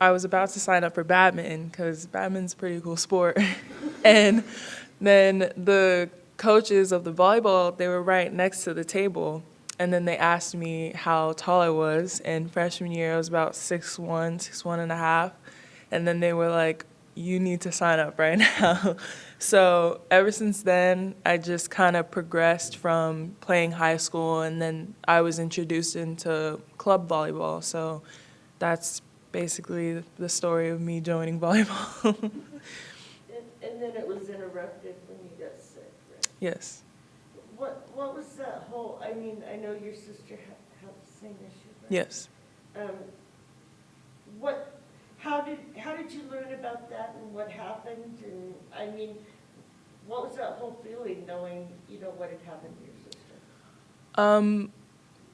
I was about to sign up for badminton because badminton's a pretty cool sport. And then the coaches of the volleyball, they were right next to the table. And then they asked me how tall I was. And freshman year, I was about 6'1", 6'1.5". And then they were like, you need to sign up right now. So ever since then, I just kind of progressed from playing high school, and then I was introduced into club volleyball. So that's basically the story of me joining volleyball. And then it was interrupted when you got sick, right? Yes. What was that whole, I mean, I know your sister had the same issue, right? Yes. Um, how did you learn about that and what happened? And, I mean, what was that whole feeling knowing, what had happened to your sister? Um,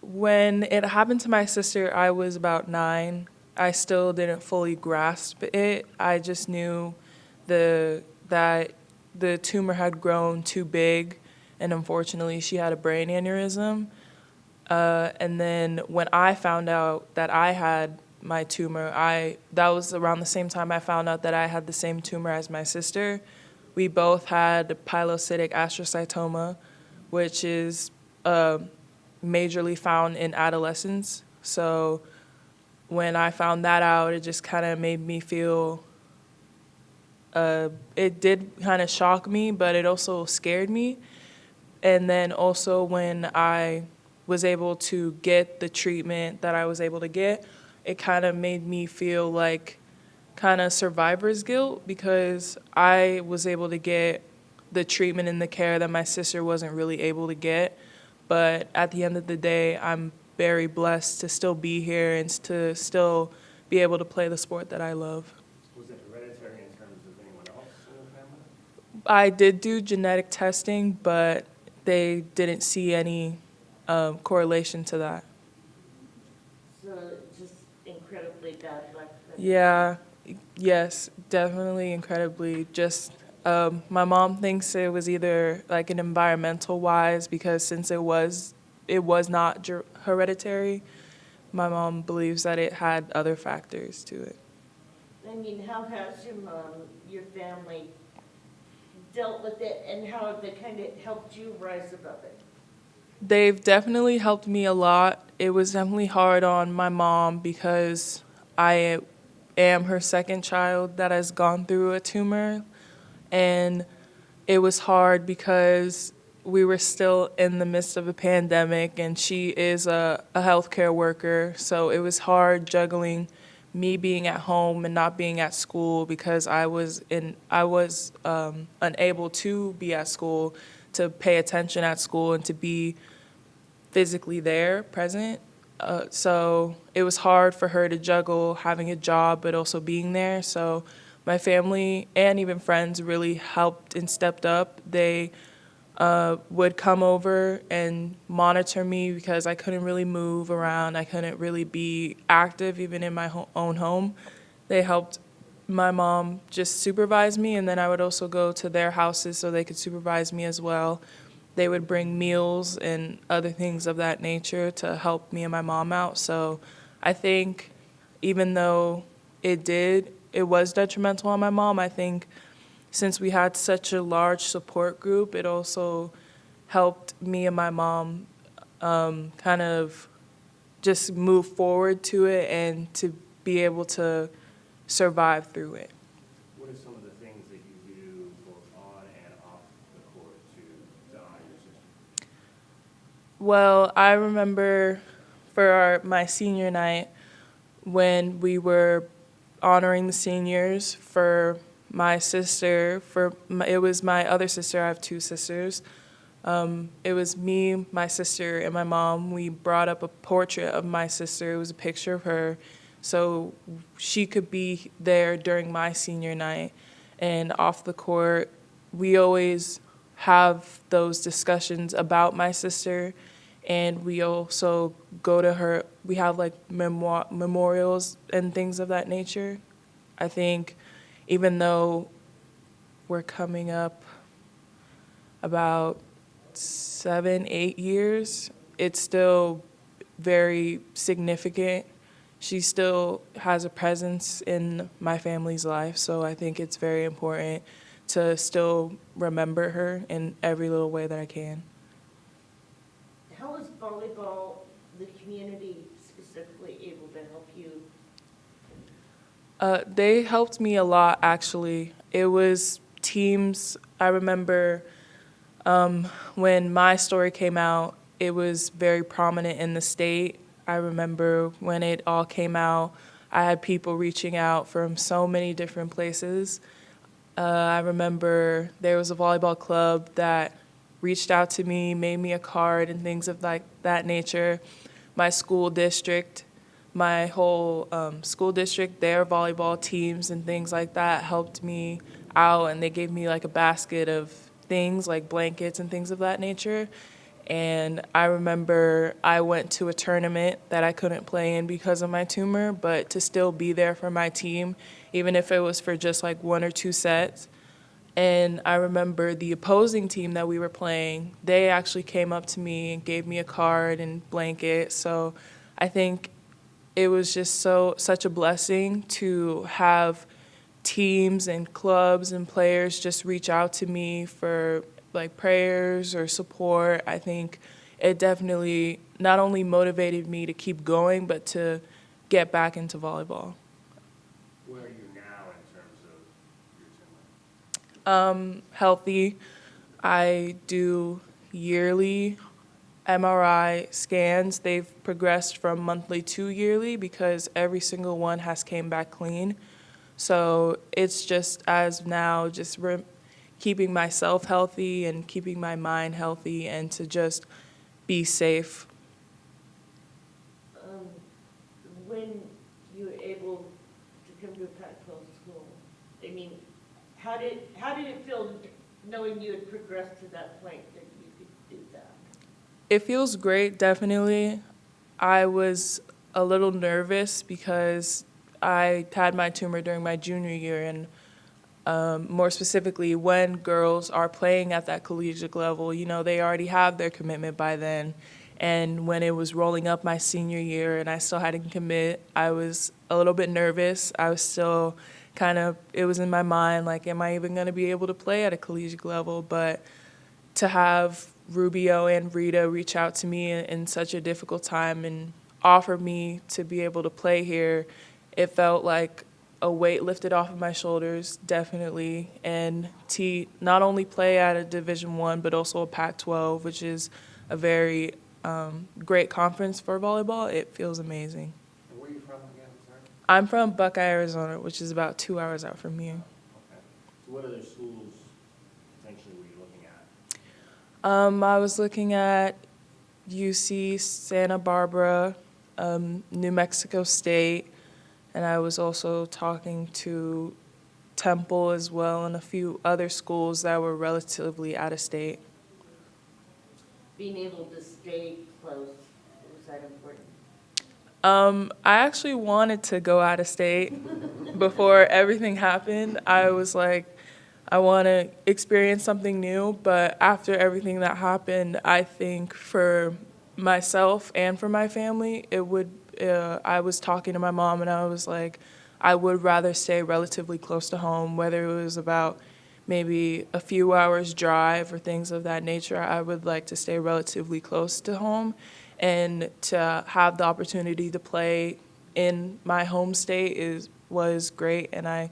when it happened to my sister, I was about 9. I still didn't fully grasp it. I just knew that the tumor had grown too big, and unfortunately, she had a brain aneurysm. And then when I found out that I had my tumor, that was around the same time I found out that I had the same tumor as my sister. We both had pilocytic astrocytoma, which is majorly found in adolescents. So when I found that out, it just kind of made me feel, it did kind of shock me, but it also scared me. And then also when I was able to get the treatment that I was able to get, it kind of made me feel like kind of survivor's guilt because I was able to get the treatment and the care that my sister wasn't really able to get. But at the end of the day, I'm very blessed to still be here and to still be able to play the sport that I love. Was it hereditary in terms of anyone else in the family? I did do genetic testing, but they didn't see any correlation to that. So just incredibly bad luck. Yeah, yes, definitely incredibly. Just my mom thinks it was either like an environmental wise because since it was not hereditary, my mom believes that it had other factors to it. I mean, how has your family dealt with it, and how have they kind of helped you rise above it? They've definitely helped me a lot. It was definitely hard on my mom because I am her second child that has gone through a tumor. And it was hard because we were still in the midst of a pandemic and she is a healthcare worker. So it was hard juggling me being at home and not being at school because I was unable to be at school, to pay attention at school and to be physically there, present. So it was hard for her to juggle having a job but also being there. So my family and even friends really helped and stepped up. They would come over and monitor me because I couldn't really move around. I couldn't really be active even in my own home. They helped my mom just supervise me, and then I would also go to their houses so they could supervise me as well. They would bring meals and other things of that nature to help me and my mom out. So I think even though it was detrimental on my mom, I think since we had such a large support group, it also helped me and my mom kind of just move forward to it and to be able to survive through it. What are some of the things that you do both on and off the court to honor your sister? Well, I remember for my senior night when we were honoring the seniors for my sister, it was my other sister, I have two sisters. It was me, my sister, and my mom. We brought up a portrait of my sister. It was a picture of her so she could be there during my senior night. And off the court, we always have those discussions about my sister, and we also go to her. We have like memorials and things of that nature. I think even though we're coming up about 7, 8 years, it's still very significant she still has a presence in my family's life. So I think it's very important to still remember her in every little way that I can. How was volleyball, the community specifically, able to help you? They helped me a lot, actually. It was teams. I remember when my story came out, it was very prominent in the state. I remember when it all came out, I had people reaching out from so many different places. I remember there was a volleyball club that reached out to me, made me a card and things of like that nature. My school district, my whole school district, their volleyball teams and things like that helped me out, and they gave me like a basket of things like blankets and things of that nature. And I remember I went to a tournament that I couldn't play in because of my tumor, but to still be there for my team, even if it was for just like 1 or 2 sets. And I remember the opposing team that we were playing, they actually came up to me and gave me a card and blanket. So I think it was just such a blessing to have teams and clubs and players just reach out to me for like prayers or support. I think it definitely not only motivated me to keep going, but to get back into volleyball. Where are you now in terms of your tumor? Healthy. I do yearly MRI scans. They've progressed from monthly to yearly because every single one has came back clean. So it's just as now just keeping myself healthy and keeping my mind healthy and to just be safe. Um, when you were able to come to a Pac-12 school, I mean, how did it feel knowing you had progressed to that point that you could do that? It feels great, definitely. I was a little nervous because I had my tumor during my junior year, and more specifically, when girls are playing at that collegiate level, you know, they already have their commitment by then. And when it was rolling up my senior year and I still hadn't commit, I was a little bit nervous. I was still it was in my mind, like, am I even going to be able to play at a collegiate level? But to have Rubio and Rita reach out to me in such a difficult time and offer me to be able to play here, it felt like a weight lifted off of my shoulders, definitely. And to not only play at a Division I, but also a Pac-12, which is a very great conference for volleyball, it feels amazing. And where are you from again, sorry? I'm from Buckeye, Arizona, which is about 2 hours out from here. Okay. So what other schools potentially were you looking at? I was looking at UC Santa Barbara, New Mexico State, and I was also talking to Temple as well and a few other schools that were relatively out of state. Being able to stay close, was that important? I actually wanted to go out of state before everything happened. I was like, I want to experience something new, but after everything that happened, I think for myself and for my family, I was talking to my mom and I was like, I would rather stay relatively close to home, whether it was about maybe a few hours drive or things of that nature. I would like to stay relatively close to home, and to have the opportunity to play in my home state was great. And I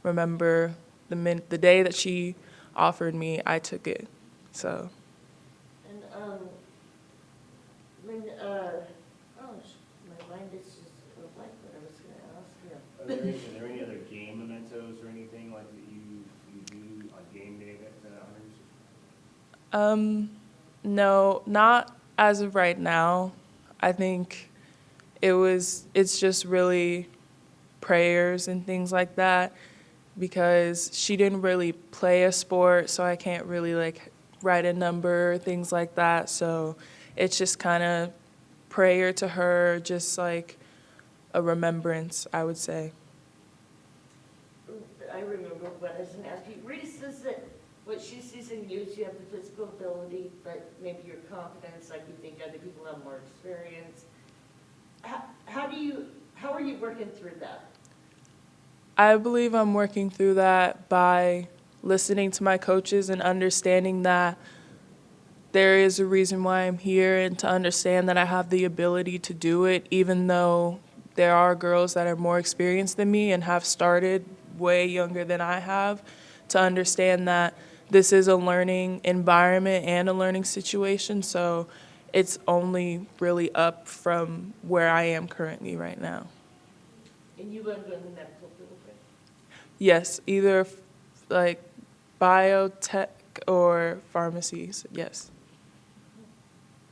remember the day that she offered me, I took it. So And when, my mind is just blank what I was going to ask you. Are there any other game mementos or anything like that you do on game day that honors you? no, not as of right now. I think it's just really prayers and things like that, because she didn't really play a sport, so I can't really like write a number, things like that. So it's just kind of prayer to her, just like a remembrance, I would say. I remember what I was going to ask you. Rita says that what she sees in you is you have the physical ability, but maybe your confidence, like you think other people have more experience. How do you how are you working through that? I believe I'm working through that by listening to my coaches and understanding that there is a reason why I'm here, and to understand that I have the ability to do it, even though there are girls that are more experienced than me and have started way younger than I have, to understand that this is a learning environment and a learning situation. So it's only really up from where I am currently right now. And you want to go in the medical field, right? Yes, either like biotech or pharmacies, yes.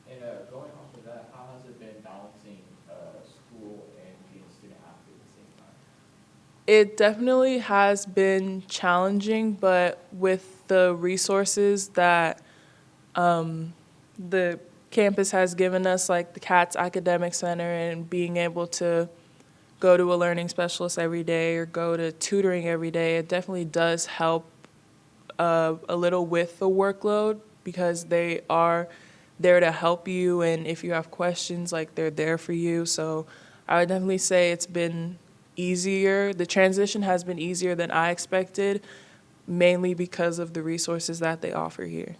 And going off of that, how has it been balancing school and being a student athlete at the same time? It definitely has been challenging, but with the resources that the campus has given us, like the CATS Academic Center, and being able to go to a learning specialist every day or go to tutoring every day, it definitely does help a little with the workload, because they are there to help you, and if you have questions, like they're there for you. So I would definitely say it's been easier. The transition has been easier than I expected, mainly because of the resources that they offer here.